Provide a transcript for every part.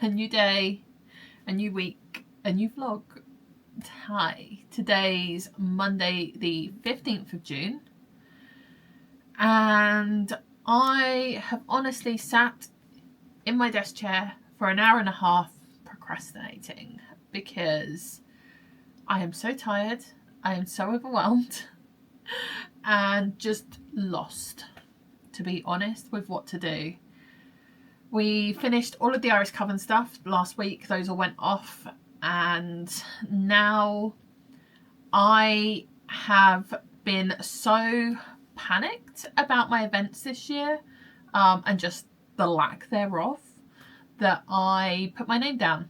a new day, a new week, a new vlog. Hi, today's Monday the 15th of June, and I have honestly sat in my desk chair for an hour and a half procrastinating because I am so tired, I am so overwhelmed and just lost, to be honest, with what to do. We finished all of the Iris Coven stuff last week. Those all went off, and now I have been so panicked about my events this year and just the lack thereof that I put my name down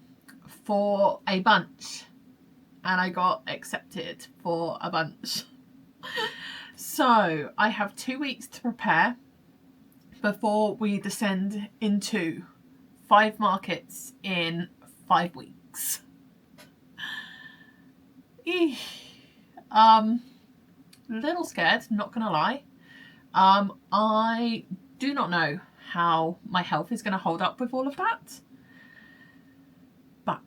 for a bunch, and I got accepted for a bunch. So I have 2 weeks to prepare before we descend into 5 markets in 5 weeks. Little scared, not gonna lie. I do not know how my health is going to hold up with all of that, but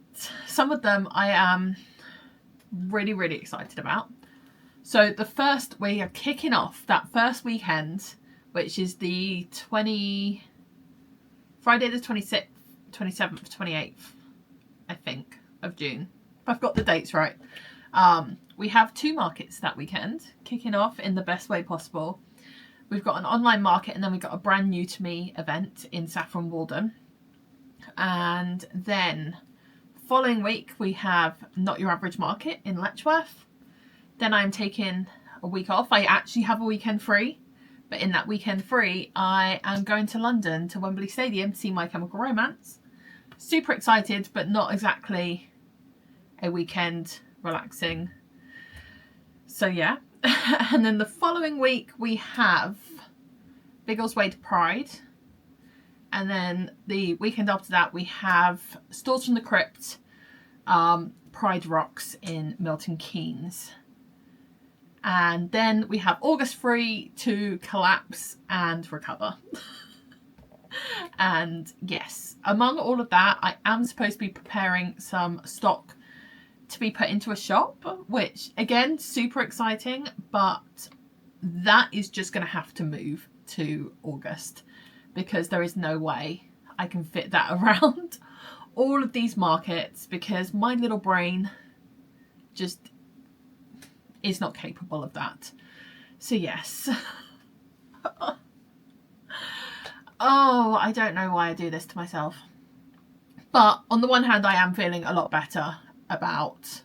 some of them I am really excited about. So the first, we are kicking off that first weekend, which is the Friday the 26th, 27th, 28th, I think, of June. If I've got the dates right. We have 2 markets that weekend, kicking off in the best way possible. We've got an online market, and then we've got a brand new to me event in Saffron Walden. And then following week, we have Not Your Average Market in Letchworth. Then I'm taking a week off. I actually have a weekend free. But in that weekend free, I am going to London to Wembley Stadium to see My Chemical Romance. Super excited, but not exactly a weekend relaxing. So yeah. And then the following week we have Biggleswade Pride. And then the weekend after that we have Stores from the Crypt, Pride Rocks in Milton Keynes. And then we have August free to collapse and recover. And yes, among all of that, I am supposed to be preparing some stock to be put into a shop, which again, super exciting, but that is just going to have to move to August because there is no way I can fit that around all of these markets because my little brain just is not capable of that. So yes. Oh, I don't know why I do this to myself. But on the one hand, I am feeling a lot better about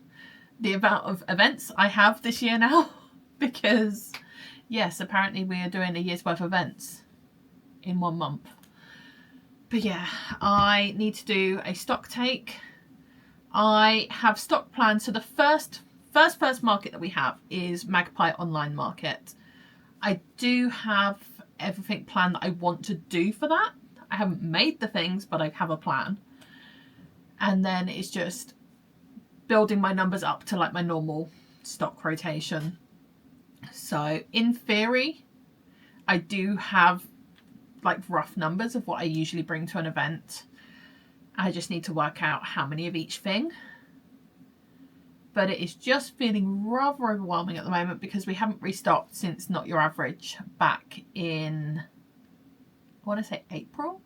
the amount of events I have this year now because yes, apparently we are doing a year's worth of events in 1 month. But yeah, I need to do a stock take. I have stock planned. So the first market that we have is Magpie Online Market. I do have everything planned that I want to do for that. I haven't made the things, but I have a plan. And then it's just building my numbers up to like my normal stock rotation. So in theory, I do have like rough numbers of what I usually bring to an event. I just need to work out how many of each thing. But it is just feeling rather overwhelming at the moment because we haven't restocked since Not Your Average back in, I want to say April.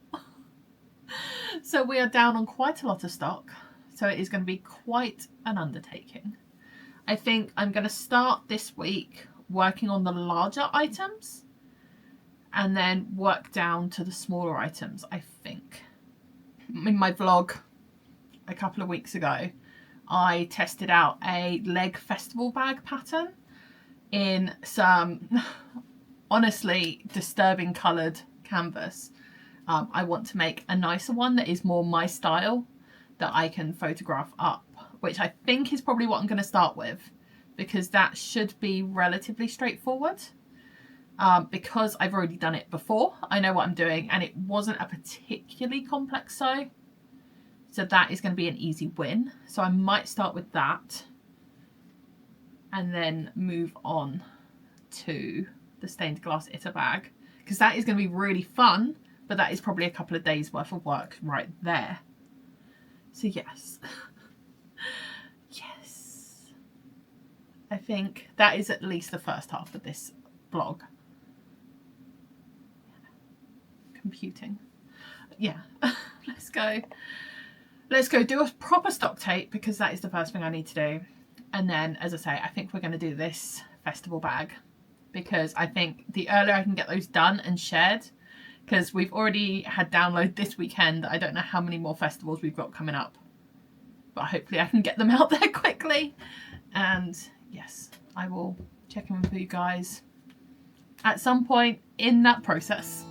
So we are down on quite a lot of stock. So it is going to be quite an undertaking. I think I'm going to start this week working on the larger items and then work down to the smaller items, I think. In my vlog a couple of weeks ago, I tested out a leg festival bag pattern in some honestly disturbing coloured canvas. I want to make a nicer one that is more my style that I can photograph up, which I think is probably what I'm going to start with because that should be relatively straightforward. Because I've already done it before, I know what I'm doing, and it wasn't a particularly complex sew. So that is going to be an easy win. So I might start with that and then move on to the stained glass Itter bag because that is going to be really fun, but that is probably a couple of days worth of work right there. So yes. Yes. I think that is at least the first half of this vlog. Computing. Yeah. Let's go do a proper stock take, because that is the first thing I need to do. And then, as I say, I think we're going to do this festival bag, because I think the earlier I can get those done and shared, because we've already had download this weekend. I don't know how many more festivals we've got coming up, but hopefully I can get them out there quickly. And yes, I will check in with you guys at some point in that process.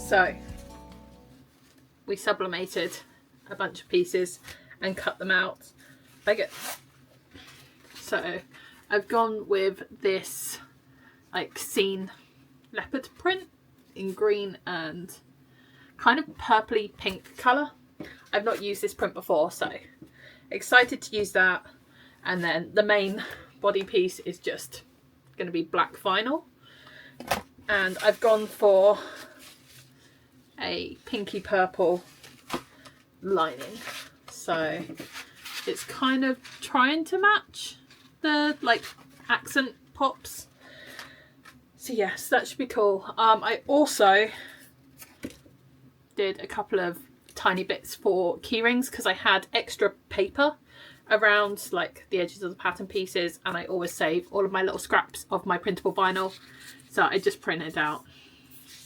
So we sublimated a bunch of pieces and cut them out. So I've gone with this like scene leopard print in green and kind of purpley pink colour. I've not used this print before, so excited to use that. And then the main body piece is just going to be black vinyl. And I've gone for a pinky purple lining, so it's kind of trying to match the like accent pops. So yes, that should be cool. I also did a couple of tiny bits for keyrings, because I had extra paper around like the edges of the pattern pieces, and I always save all of my little scraps of my printable vinyl, so I just printed out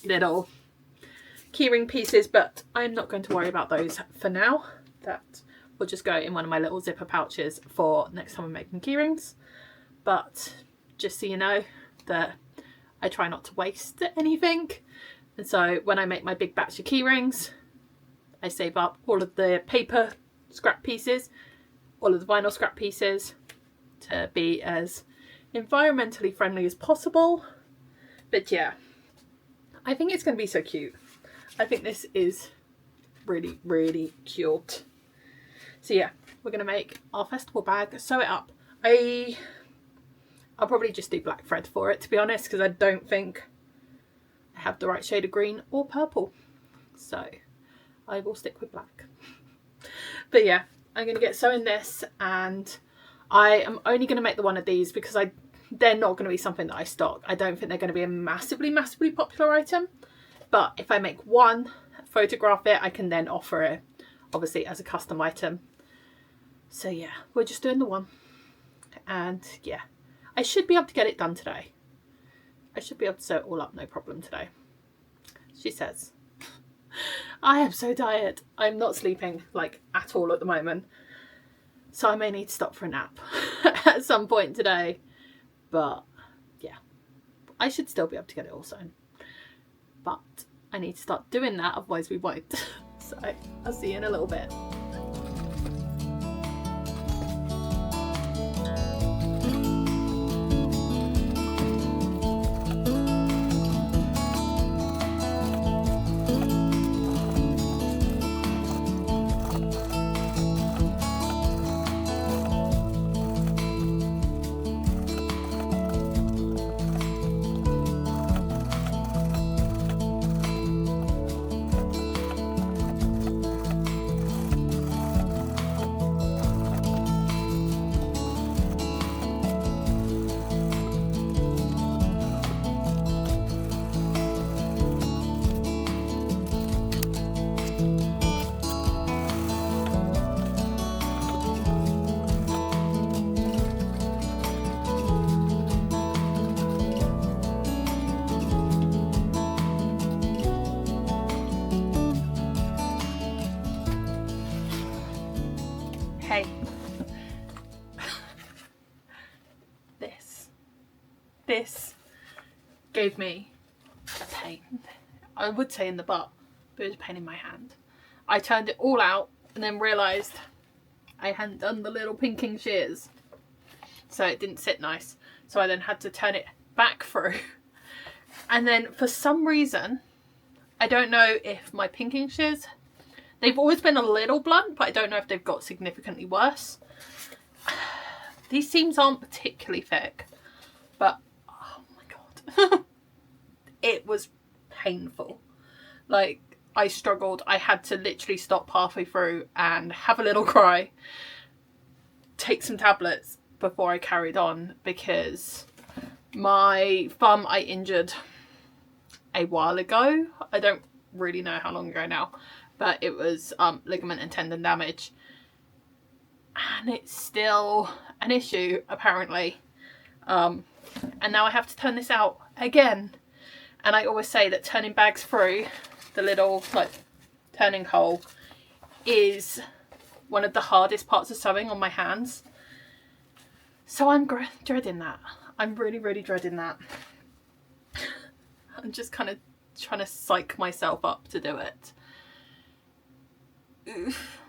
little keyring pieces, but I'm not going to worry about those for now. That will just go in one of my little zipper pouches for next time I'm making keyrings. But just so you know that I try not to waste anything, and so when I make my big batch of keyrings, I save up all of the paper scrap pieces, all of the vinyl scrap pieces, to be as environmentally friendly as possible. But yeah, I think it's going to be so cute. I think this is really, really cute. So yeah, we're going to make our festival bag, sew it up. I'll probably just do black thread for it, to be honest, because I don't think I have the right shade of green or purple. So I will stick with black. But yeah, I'm going to get sewing this, and I am only going to make the one of these because they're not going to be something that I stock. I don't think they're going to be a massively, massively popular item. But if I make one, photograph it, I can then offer it, obviously, as a custom item. So yeah, we're just doing the one. And yeah, I should be able to get it done today. I should be able to sew it all up, no problem today. She says. I am so tired. I'm not sleeping, like, at all at the moment. So I may need to stop for a nap at some point today. But yeah, I should still be able to get it all sewn. But I need to start doing that, otherwise we won't. So I'll see you in a little bit. gave me a pain. I would say in the butt, but it was a pain in my hand. I turned it all out and then realised I hadn't done the little pinking shears. So it didn't sit nice. So I then had to turn it back through. And then for some reason, I don't know if my pinking shears, they've always been a little blunt, but I don't know if they've got significantly worse. These seams aren't particularly thick, but oh my god. It was painful. Like, I struggled. I had to literally stop halfway through and have a little cry, take some tablets before I carried on, because my thumb I injured a while ago. I don't really know how long ago now, but it was ligament and tendon damage, and it's still an issue apparently, and now I have to turn this out again. And I always say that turning bags through the little like turning hole is one of the hardest parts of sewing on my hands, so I'm dreading that. I'm really dreading that. I'm just kind of trying to psych myself up to do it. Oof.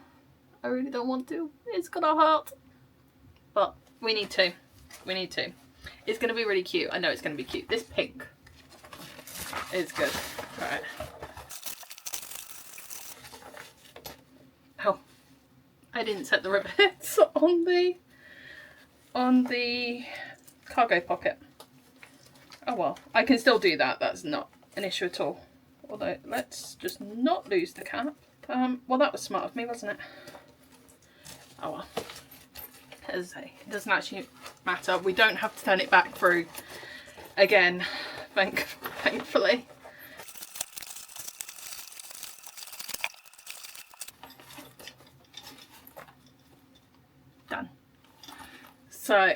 I really don't want to. It's gonna hurt. But we need to. We need to. It's gonna be really cute. I know it's gonna be cute. This pink is good. Alright. Oh. I didn't set the rivets on the cargo pocket. Oh well, I can still do that. That's not an issue at all. Although, let's just not lose the cap. Well, that was smart of me, wasn't it? Oh well. As I say, it doesn't actually matter. We don't have to turn it back through again, thankfully. Done. So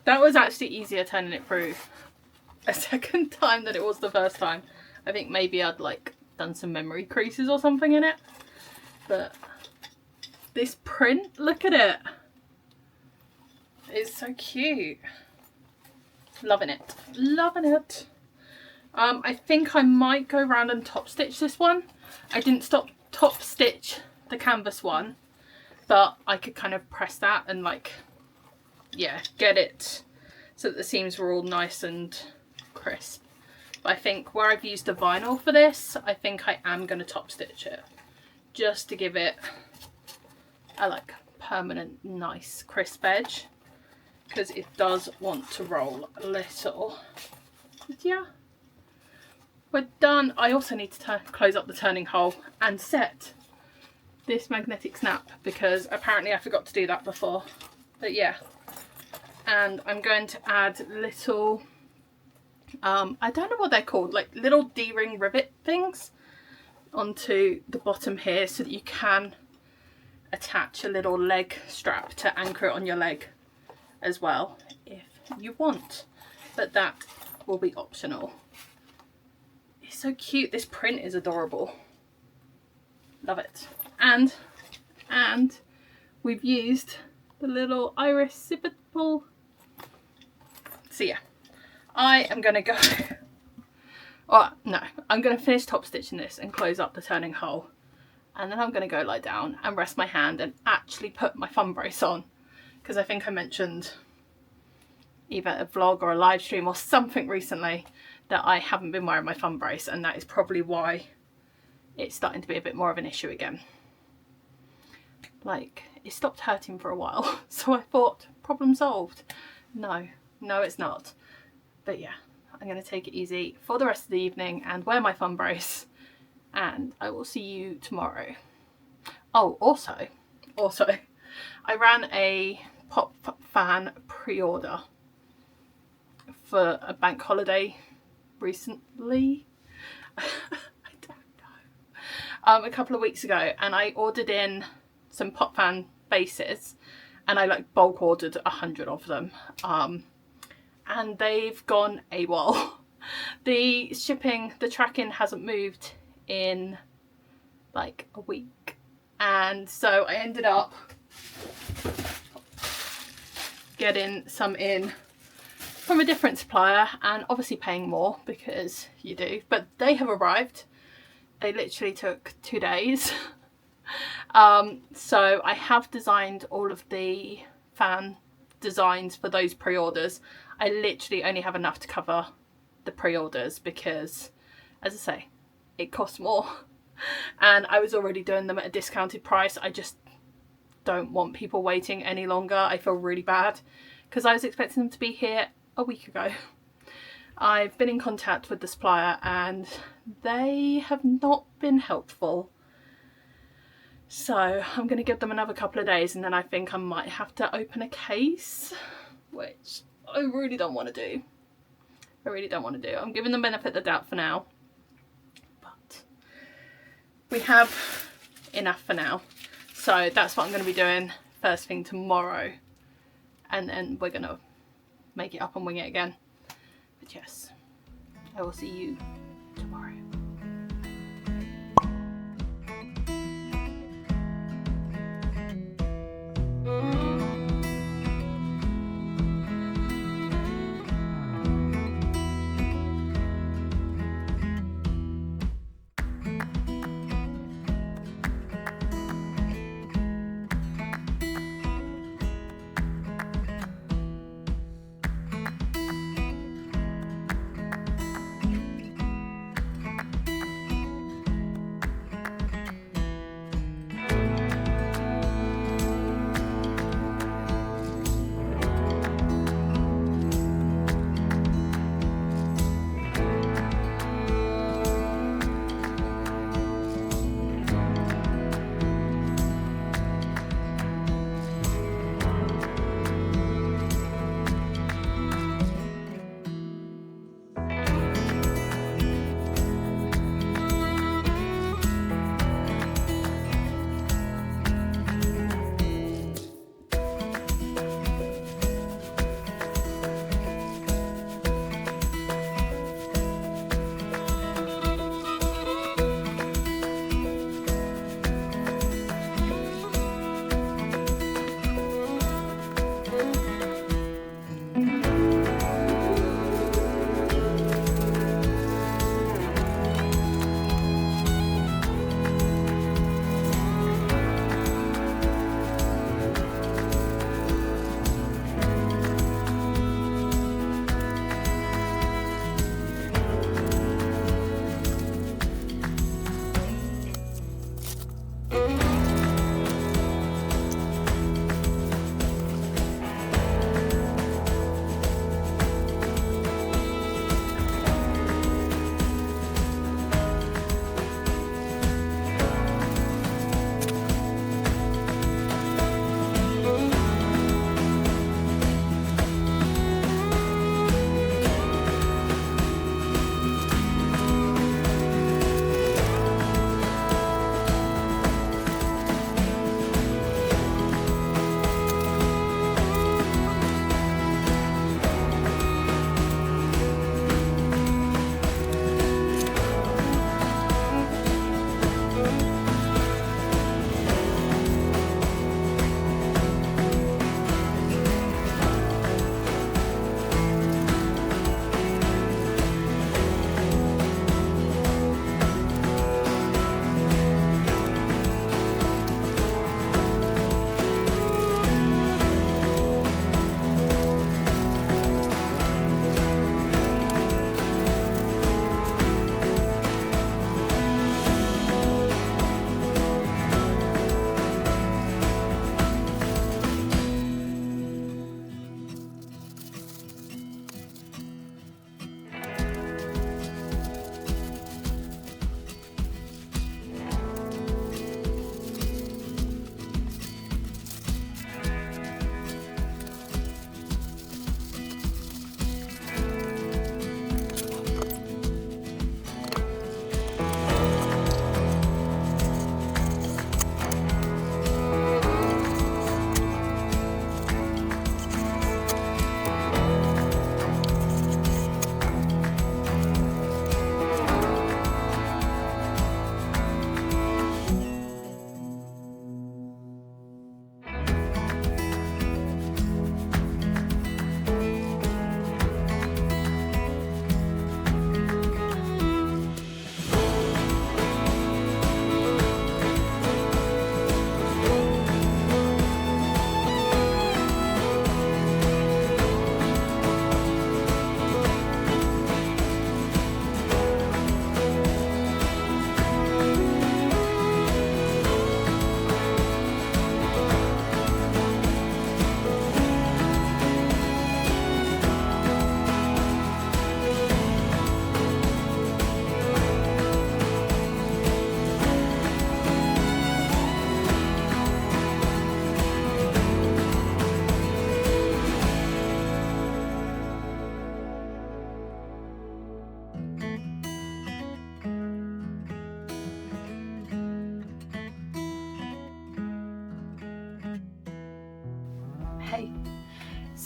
that was actually easier turning it through a second time than it was the first time. I think maybe I'd like done some memory creases or something in it. But this print, look at it. It's so cute. Loving it. Loving it. I think I might go around and top stitch this one. I didn't top stitch the canvas one, but I could kind of press that and like, yeah, get it so that the seams were all nice and crisp. But I think where I've used the vinyl for this, I think I am going to top stitch it just to give it a like permanent nice crisp edge, because it does want to roll a little. But yeah, we're done. I also need to close up the turning hole and set this magnetic snap, because apparently I forgot to do that before. But yeah, and I'm going to add little I don't know what they're called, like little D-ring rivet things onto the bottom here, so that you can attach a little leg strap to anchor it on your leg as well if you want, but that will be optional. It's so cute. This print is adorable. Love it. And we've used the little iris sippable. So yeah, I am gonna go, oh no, I'm gonna finish top stitching this and close up the turning hole, and then I'm gonna go lie down and rest my hand and actually put my thumb brace on, because I think I mentioned either a vlog or a live stream or something recently that I haven't been wearing my thumb brace, and that is probably why it's starting to be a bit more of an issue again. Like, it stopped hurting for a while, so I thought, problem solved. No, it's not. But yeah, I'm going to take it easy for the rest of the evening and wear my thumb brace, and I will see you tomorrow. Oh, also, I ran a Pop Fan pre-order for a bank holiday recently. I don't know. A couple of weeks ago, and I ordered in some Pop Fan bases, and I like bulk ordered 100 of them. And they've gone AWOL. The shipping, the tracking hasn't moved in like a week, and so I ended up getting some in from a different supplier, and obviously paying more because you do, but they have arrived. They literally took 2 days. So I have designed all of the fan designs for those pre-orders. I literally only have enough to cover the pre-orders because, as I say, it costs more, and I was already doing them at a discounted price. I just don't want people waiting any longer. I feel really bad because I was expecting them to be here a week ago. I've been in contact with the supplier and they have not been helpful. So I'm going to give them another couple of days, and then I think I might have to open a case, which I really don't want to do. I really don't want to do. I'm giving them benefit of the doubt for now. But we have enough for now. So that's what I'm going to be doing first thing tomorrow. And then we're going to make it up and wing it again. But yes, I will see you tomorrow.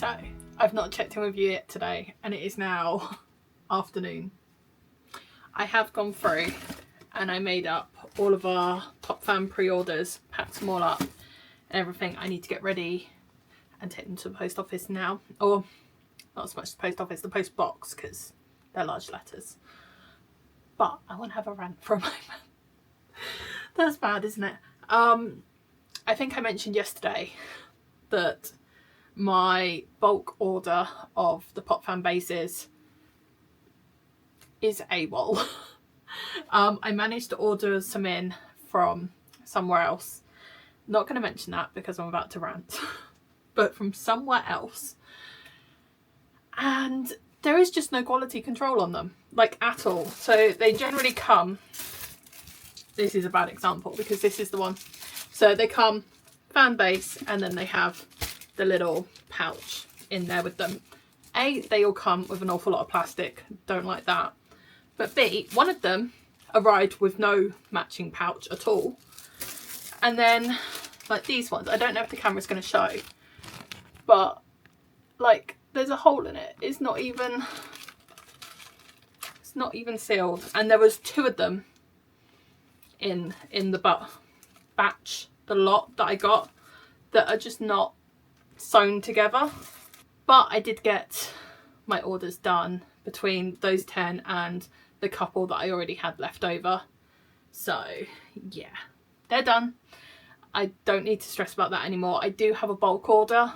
So I've not checked in with you yet today, and it is now afternoon. I have gone through and I made up all of our Pop Fan pre-orders, packed them all up and everything. I need to get ready and take them to the post office now, or not as much the post office, the post box, because they're large letters. But I want to have a rant for a moment. That's bad, isn't it? I think I mentioned yesterday that my bulk order of the Pop Fan bases is AWOL. I managed to order some in from somewhere else. Not going to mention that because I'm about to rant. But from somewhere else. And there is just no quality control on them, like at all. So they generally come, this is a bad example because this is the one. So they come fan base and then they have the little pouch in there with them. A, they all come with an awful lot of plastic, don't like that. But B, one of them arrived with no matching pouch at all. And then like these ones, I don't know if the camera's going to show, but like there's a hole in it. It's not even sealed. And there was 2 of them in the batch, the lot that I got, that are just not sewn together. But I did get my orders done between those 10 and the couple that I already had left over. So yeah, they're done. I don't need to stress about that anymore. I do have a bulk order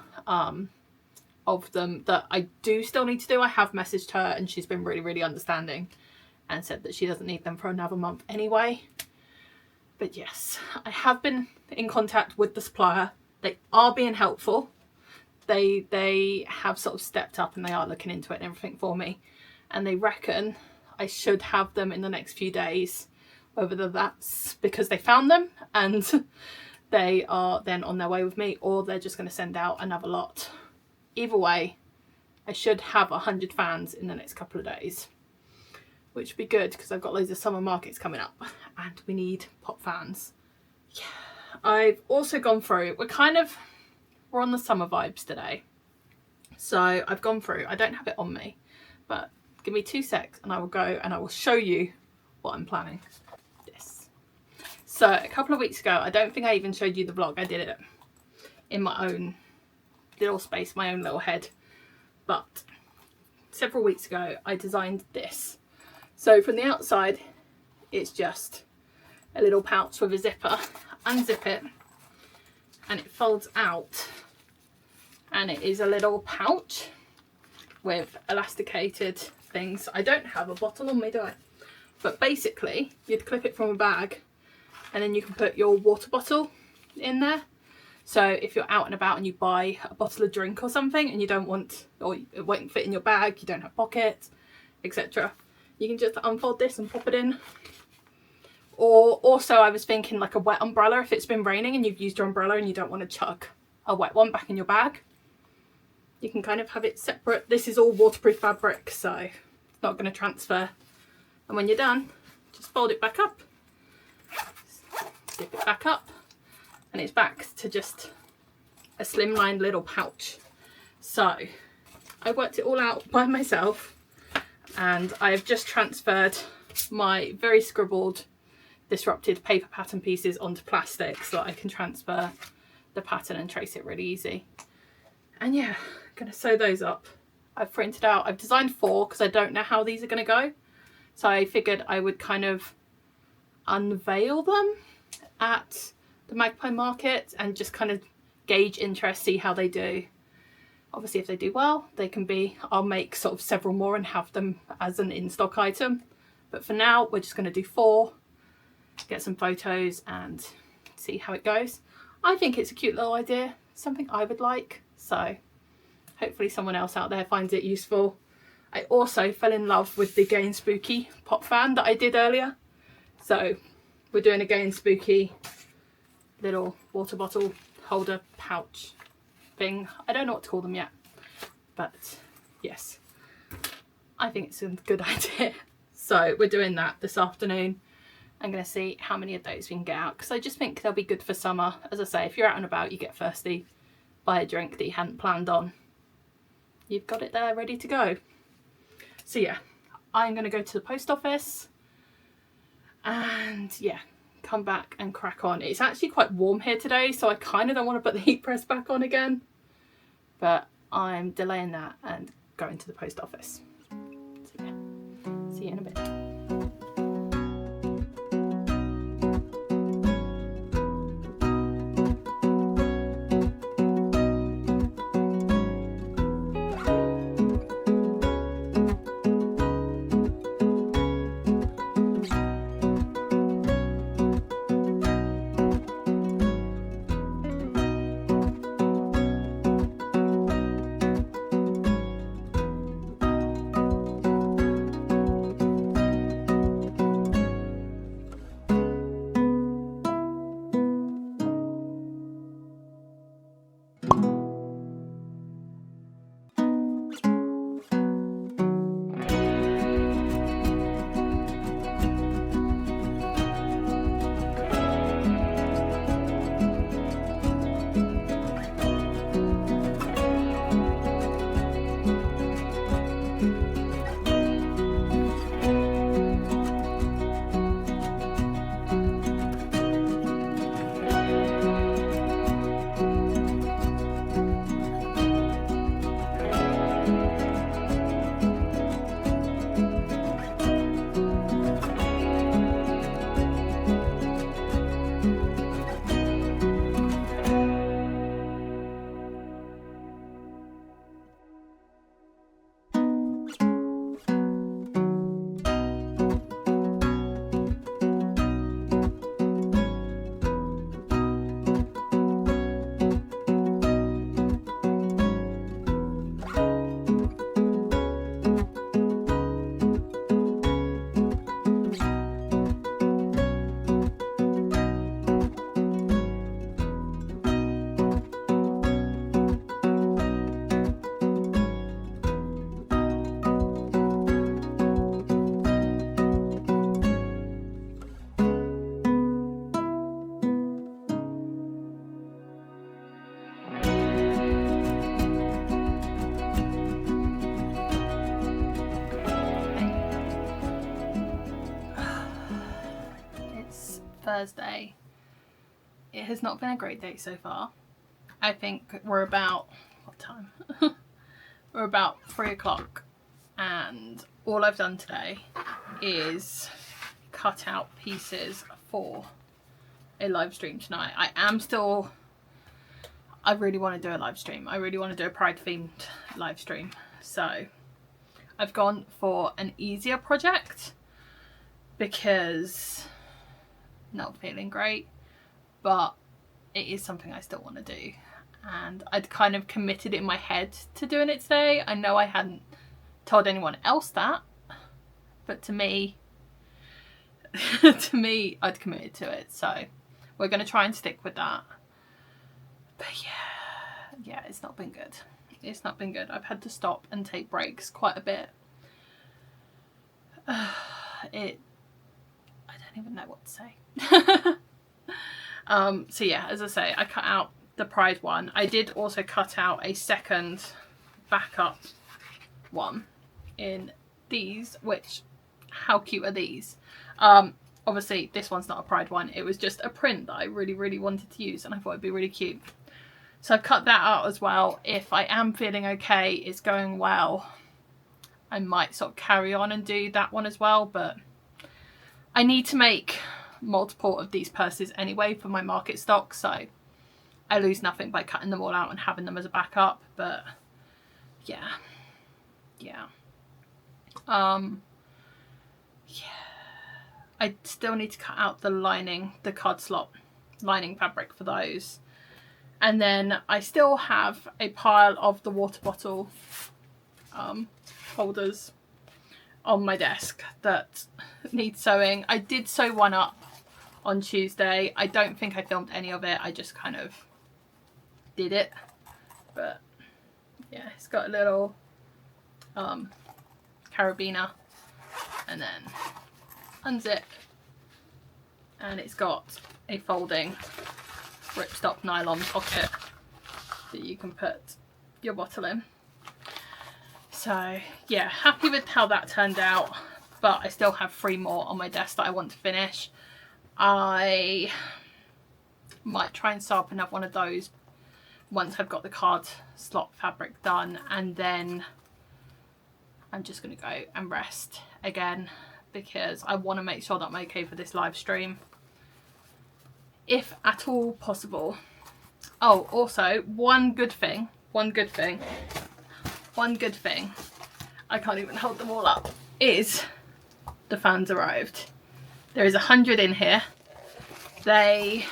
of them that I do still need to do. I have messaged her and she's been really, really understanding and said that she doesn't need them for another month anyway. But yes, I have been in contact with the supplier. They are being helpful. They have sort of stepped up and they are looking into it and everything for me. And they reckon I should have them in the next few days, whether that's because they found them and they are then on their way with me, or they're just going to send out another lot. Either way, I should have 100 fans in the next couple of days, which would be good because I've got loads of summer markets coming up and we need pop fans. Yeah, I've also gone through, we're on the summer vibes today. So I've gone through, I don't have it on me, but give me 2 secs and I will go and I will show you what I'm planning. This. So a couple of weeks ago, I don't think I even showed you the vlog. I did it in my own little space, my own little head. But several weeks ago, I designed this. So from the outside, it's just a little pouch with a zipper. Unzip it and it folds out. And it is a little pouch with elasticated things. I don't have a bottle on me, do I? But basically, you'd clip it from a bag and then you can put your water bottle in there. So if you're out and about and you buy a bottle of drink or something and you don't want, or it won't fit in your bag, you don't have pockets, etc., you can just unfold this and pop it in. Or also I was thinking like a wet umbrella, if it's been raining and you've used your umbrella and you don't want to chuck a wet one back in your bag. You can kind of have it separate. This is all waterproof fabric, so it's not going to transfer. And when you're done, just fold it back up, zip it back up, and it's back to just a slimline little pouch. So I worked it all out by myself and I've just transferred my very scribbled disrupted paper pattern pieces onto plastic so that I can transfer the pattern and trace it really easy. And yeah, I'm going to sew those up. I've printed out, I've designed 4 because I don't know how these are going to go. So I figured I would kind of unveil them at the Magpie Market and just kind of gauge interest, see how they do. Obviously if they do well, they can be, I'll make sort of several more and have them as an in-stock item. But for now, we're just going to do 4, get some photos and see how it goes. I think it's a cute little idea, something I would like. So hopefully someone else out there finds it useful. I also fell in love with the Gay and Spooky pop fan that I did earlier. So we're doing a Gay and Spooky little water bottle holder pouch thing. I don't know what to call them yet, but yes, I think it's a good idea. So we're doing that this afternoon. I'm going to see how many of those we can get out because I just think they'll be good for summer. As I say, if you're out and about, you get thirsty, buy a drink that you hadn't planned on. you've got it there ready to go. So yeah, I'm going to go to the post office and yeah, come back and crack on. It's actually quite warm here today, so I kind of don't want to put the heat press back on again, but I'm delaying that and going to the post office. So yeah, see you in a bit. Thursday. It has not been a great day so far. I think we're about, what time? We're about 3 o'clock, and all I've done today is cut out pieces for a live stream tonight. I really want to do a live stream. I really want to do a Pride themed live stream. So I've gone for an easier project because not feeling great, but it is something I still want to do, and I'd kind of committed in my head to doing it today. I know I hadn't told anyone else that, but to me I'd committed to it, so we're going to try and stick with that. But yeah, it's not been good. It's not been good. I've had to stop and take breaks quite a bit. I don't even know what to say. So yeah, as I say, I cut out the Pride one. I did also cut out a second backup one in these, which, how cute are these? Obviously this one's not a Pride one, it was just a print that I really wanted to use, and I thought it'd be really cute. So I've cut that out as well. If I am feeling okay, it's going well, I might sort of carry on and do that one as well, but I need to make multiple of these purses anyway for my market stock, so I lose nothing by cutting them all out and having them as a backup. But yeah. I still need to cut out the lining, the card slot lining fabric for those, and then I still have a pile of the water bottle holders on my desk that need sewing. I did sew one up on Tuesday. I don't think I filmed any of it. I just kind of did it. But yeah, it's got a little carabiner, and then unzip, and it's got a folding ripstop nylon pocket that you can put your bottle in. So yeah, happy with how that turned out, but I still have 3 more on my desk that I want to finish. I might try and start up another one of those once I've got the card slot fabric done, and then I'm just going to go and rest again because I want to make sure that I'm okay for this live stream, if at all possible. Oh, also one good thing, I can't even hold them all up, is the fans arrived. There is 100 in here. They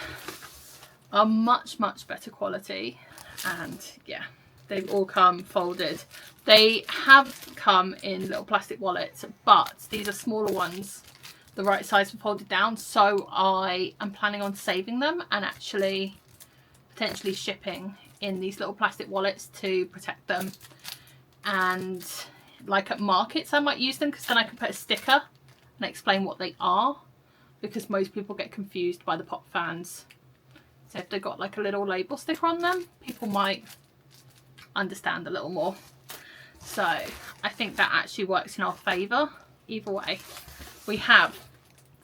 are much better quality, and yeah, they've all come folded. They have come in little plastic wallets, but these are smaller ones, the right size for folded down, so I am planning on saving them and actually potentially shipping in these little plastic wallets to protect them. And like at markets I might use them, because then I can put a sticker and explain what they are, because most people get confused by the pop fans. So if they've got like a little label sticker on them, people might understand a little more. So I think that actually works in our favour. Either way, we have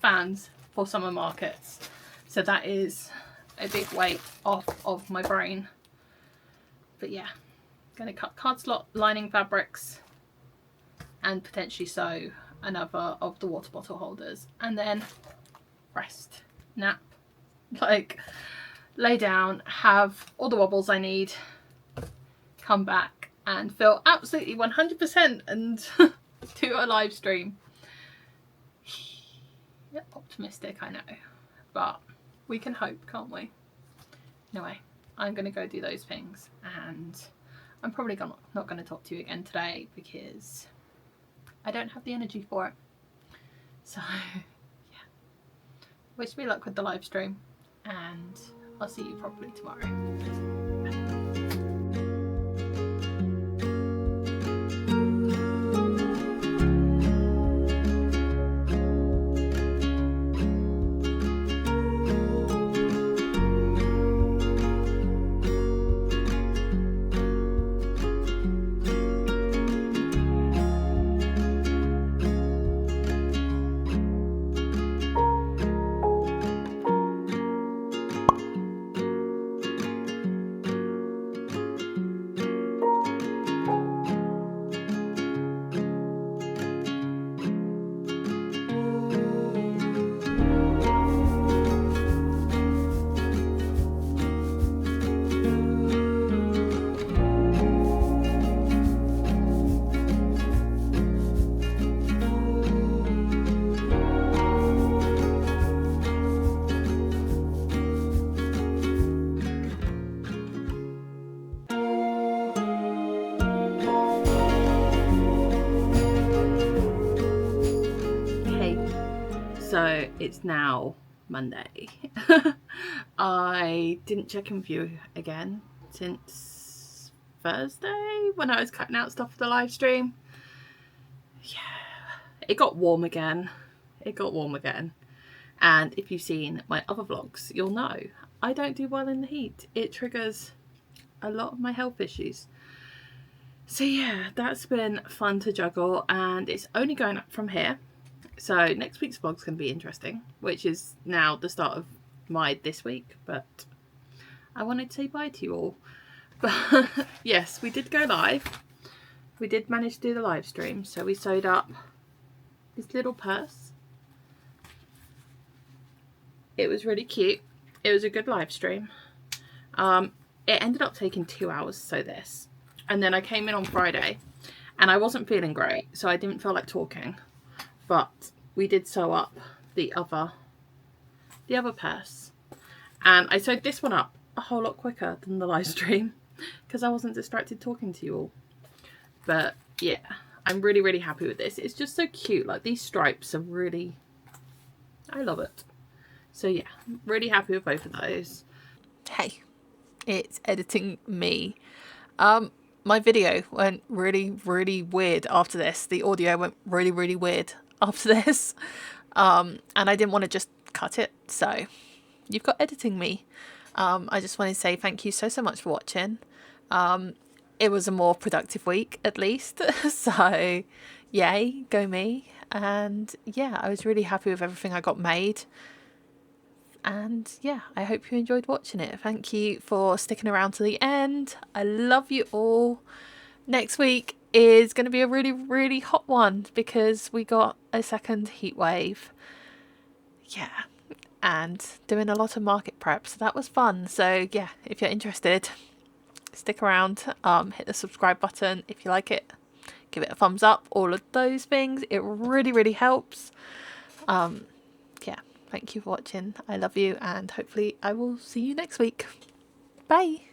fans for summer markets, so that is a big weight off of my brain. But yeah, going to cut card slot lining fabrics and potentially sew another of the water bottle holders, and then rest, nap, like lay down, have all the wobbles I need, come back and feel absolutely 100% and do a live stream. Yeah, optimistic, I know, but we can hope, can't we? Anyway, I'm going to go do those things, and I'm probably not going to talk to you again today because I don't have the energy for it. So yeah, wish me luck with the live stream, and I'll see you probably tomorrow. So it's now Monday. I didn't check in with you again since Thursday when I was cutting out stuff for the live stream. Yeah, it got warm again. And if you've seen my other vlogs, you'll know I don't do well in the heat. It triggers a lot of my health issues. So yeah, that's been fun to juggle, and it's only going up from here. So next week's vlog's going to be interesting, which is now the start of my this week, but I wanted to say bye to you all. But yes, we did go live. We did manage to do the live stream. So we sewed up this little purse. It was really cute. It was a good live stream. It ended up taking 2 hours to sew this. And then I came in on Friday and I wasn't feeling great, so I didn't feel like talking. But we did sew up the other purse, and I sewed this one up a whole lot quicker than the live stream because I wasn't distracted talking to you all. But yeah, I'm really happy with this. It's just so cute. Like, these stripes are really, I love it. So yeah, I'm really happy with both of those. Hey, it's editing me. My video went really weird after this. The audio went really weird after this, and I didn't want to just cut it, so you've got editing me. I just want to say thank you so much for watching. it was a more productive week at least. So yay, go me. And yeah, I was really happy with everything I got made. And yeah, I hope you enjoyed watching it. Thank you for sticking around to the end. I love you all. Next week is going to be a really, really hot one because we got a second heat wave. Yeah, and doing a lot of market prep, so that was fun. So yeah, if you're interested, stick around. Hit the subscribe button if you like it. Give it a thumbs up. All of those things. It really, really helps. Yeah, thank you for watching. I love you, and hopefully I will see you next week. Bye.